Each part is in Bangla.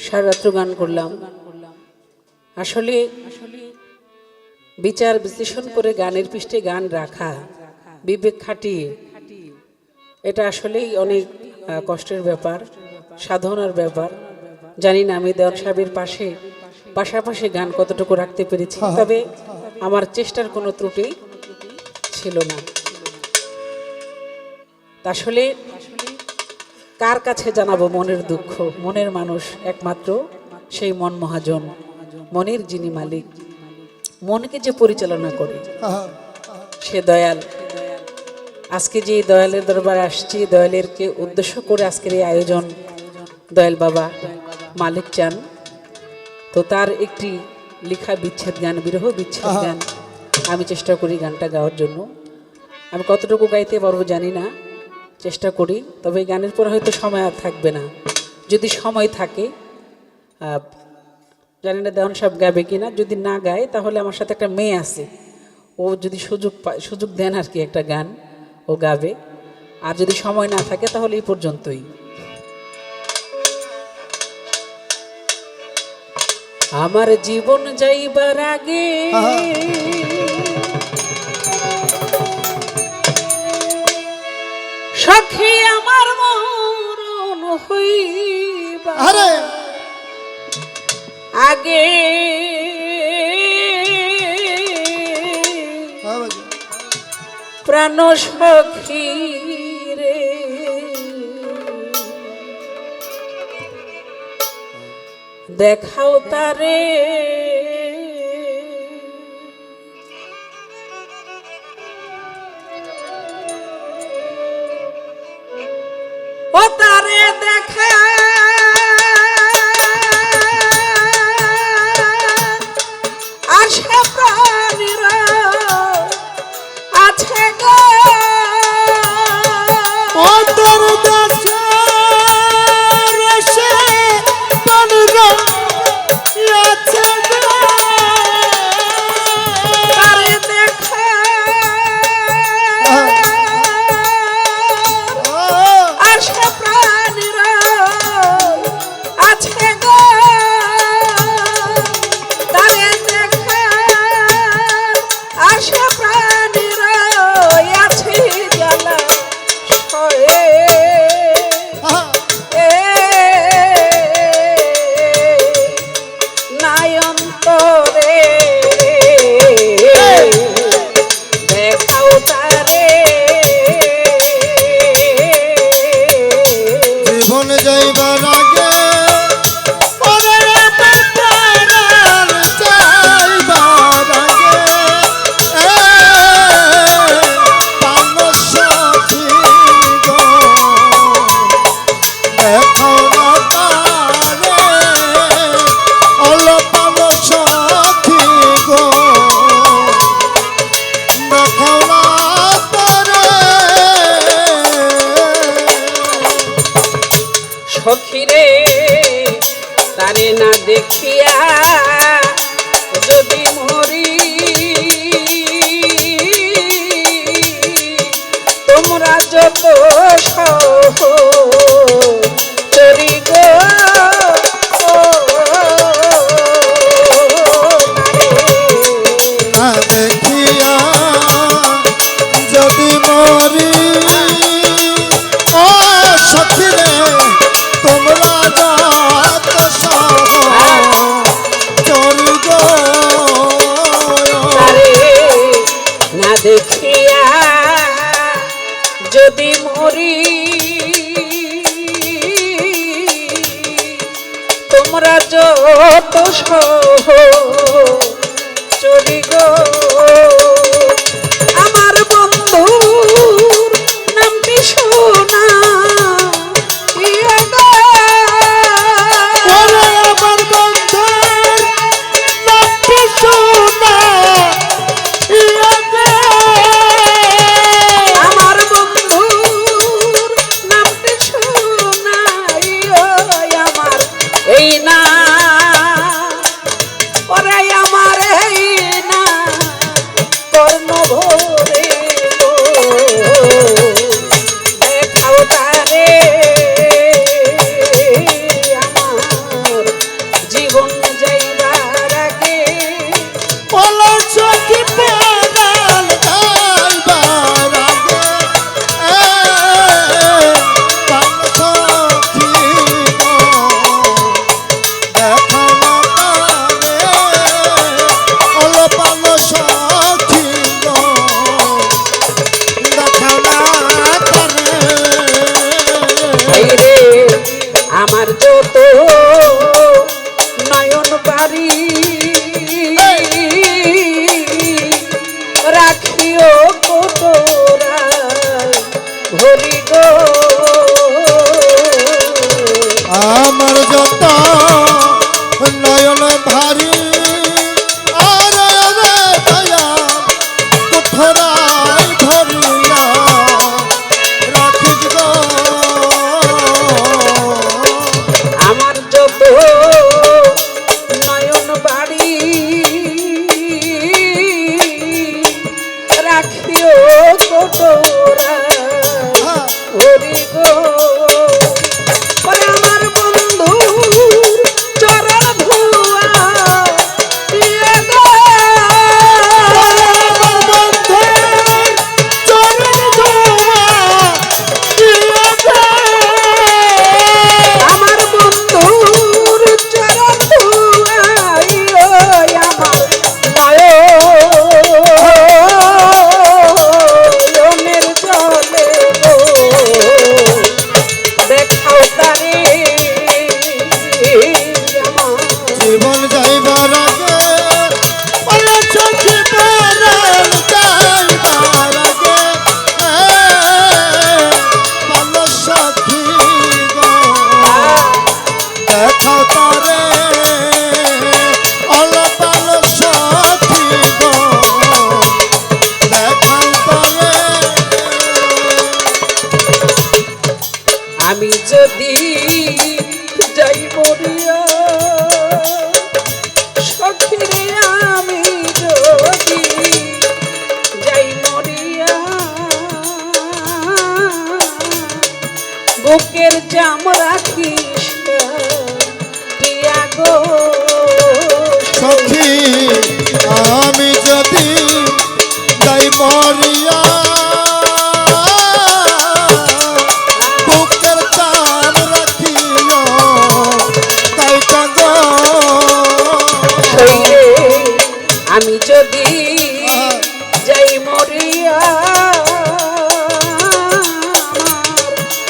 সারারাত্র গান করলাম। আসলে বিচার বিশ্লেষণ করে গানের পৃষ্ঠে গান রাখা, বিবেক খাটিয়ে, এটা আসলেই অনেক কষ্টের ব্যাপার, সাধনার ব্যাপার। জানি না আমি দেওয়ান সাহেবের পাশাপাশি গান কতটুকু রাখতে পেরেছি, তবে আমার চেষ্টার কোনো ত্রুটি ছিল না। আসলে কার কাছে জানাবো মনের দুঃখ? মনের মানুষ একমাত্র সেই মন মহাজন, মনের যিনি মালিক, মনকে যে পরিচালনা করে সে দয়াল। আজকে যে দয়ালের দরবারে আসছি, দয়ালেরকে উদ্দেশ্য করে আজকের এই আয়োজন, দয়াল বাবা মালিক চান, তো তার একটি লেখা বিচ্ছেদ গান, বিরহ বিচ্ছেদ গান আমি চেষ্টা করি গানটা গাওয়ার জন্য। আমি কতটুকু গাইতে পারবো জানি না, চেষ্টা করি। তবে এই গানের পর হয়তো সময় আর থাকবে না। যদি সময় থাকে, জানি না দেওয়ান সাহেব গাবে কিনা, যদি না গায় তাহলে আমার সাথে একটা মেয়ে আছে, ও যদি সুযোগ দেন আর কি, একটা গান ও গাবে। আর যদি সময় না থাকে তাহলে এই পর্যন্তই। আমার জীবন যাইবার আগে সখী আমার মরণ হইবা আগে, প্রাণ সখী রে দেখাও তারে, ও তারে দেখা আশা প্রাণীরা আছে গো, ও তোর দেশে রেশে প্রাণীরা আছে গো, তারে দেখা আশা প্রাণীরা আছে গো, তারে দেখা আশা প্রাণীরা আছে জ্বালা সয়ে নায়ন্তরে দেখাও তারে, জীবন যাইবার আগে ওরে আমার প্রাণ যাইবার আগে, প্রাণ সখী গো দেখাও না তারে, ওলো প্রাণ সখী গো দেখাও না তারে। সখীরে তারে না দেখিয়া যদি মরি, তোমরা যত সহচরী গো, না দেখিয়া যদি মরি, ও সখী রে তোমরা যত সহচরী গো, তারে না দেখিয়া যদি মরি, তোমরা যত সহচরী গো, আমার বন্ধুর নামটি শোনা ইয়া গো, ওরে আমার বন্ধুর নামটি শোনা ইয়া গে, আমার বন্ধুর নামটি শোনা ইয়া আমার এই না, ওরে আমার এই না কর্ণ ভরে গো, দেখাও তারে আমার নয়ন বাড়ি রাখিও কোটরায় ভরি গো আমার যত নয়ন ভারী আর দয়া কোঠরায় ভরিয়া রাখিস গো আমার যত নয়ন বাড়ি রাখিও কোটরায় ভরি গো ওরে আমার বন্ধু চরণ ধুয়া দিয়ে গো আমার বন্ধুর চরণ ধুয়াই ওই আমার নয়নের জলে গো দেখাও তারে আমার জীবন যাইবার আগে ওরে সখী প্রাণ যাইবার আগে ভালো সখী গো দেখাও তারে অলপাল সখী গো দেখাও তারে আমি যদি যাই মরিয়া সখিরে আমি যদি যাই মরিয়া বুকের জাম রাখিস টিয়া গো সখী আমি যদি যাই মরিয়া বুকের চাম রাখিও তাইটা গো শরীরে আমি যদি যাই মরিয়া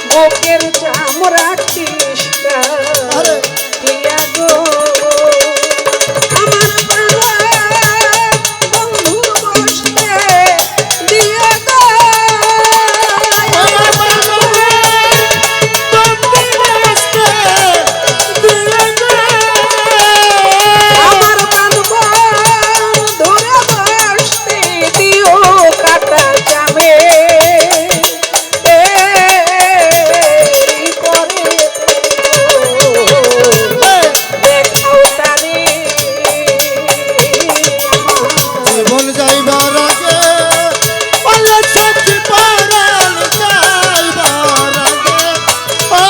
বুকের চাম রাখিস টিয়া গো আমার প্রাণ বন্ধু বসতে দিয়ে গো আমার বাঁধবান ধরে বসতে দিও কাটা যাবে পরে দেখাও তারে জীবন যাইবার আগে ওরে সখী প্রাণ যাইবার আগে ও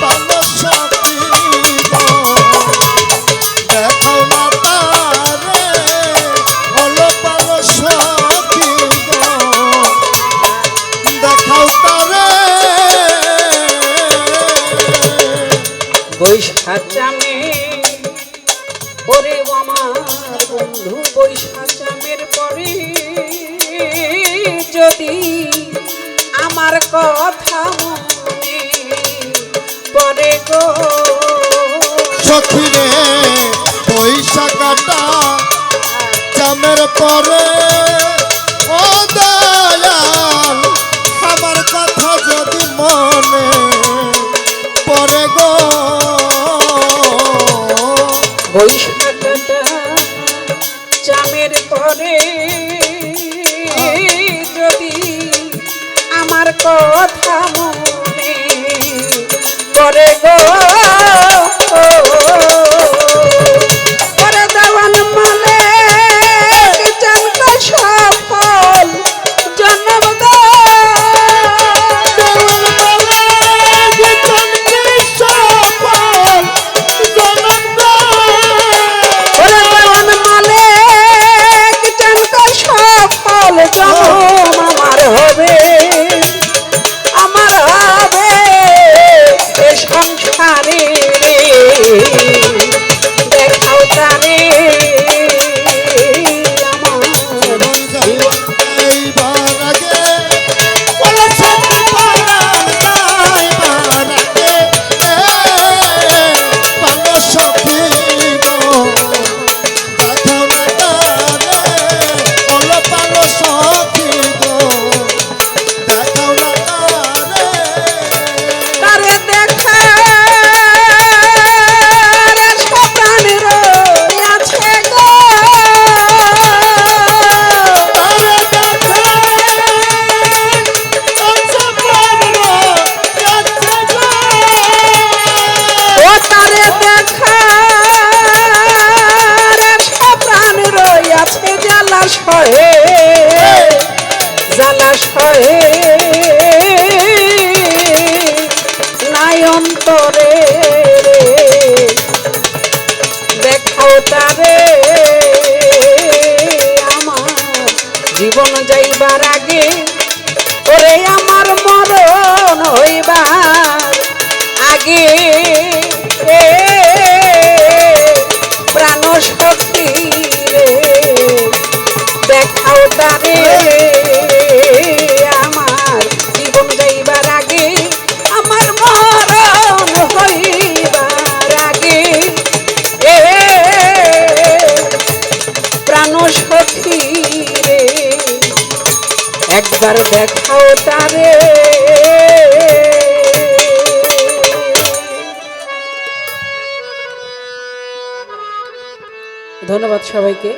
ভালো সখী গো দেখাও না তারে অলপাল সখী গো দেখাও তারে বৈশাখ চামে ওরে আমার বন্ধু বৈশাখ চামের পরে যদি আমার কথা মনে পরে গো সখী রে পয়সা কাটা চামের পরে ও দয়াল আমার কথা যদি মনে পরে গো বৈশাখটা চামের পরে যদি আমার কথা মনে পরে গো পরে দেওয়ান মালে জানতো সফল জন্ম দা জনম আমার হবে সহে জ্বালা সহে নাই অন্তরে দেখাও তারে আমার জীবন যাইবার আগে ওরে আমার মরণ হইবার আগে প্রাণ শক্তি রে দেখাও তারে আমার জীবন যাইবার আগে আমার মরণ হইবার আগে প্রাণ শক্তি রে একবার দেখাও তারে। ধন্যবাদ সবাইকে।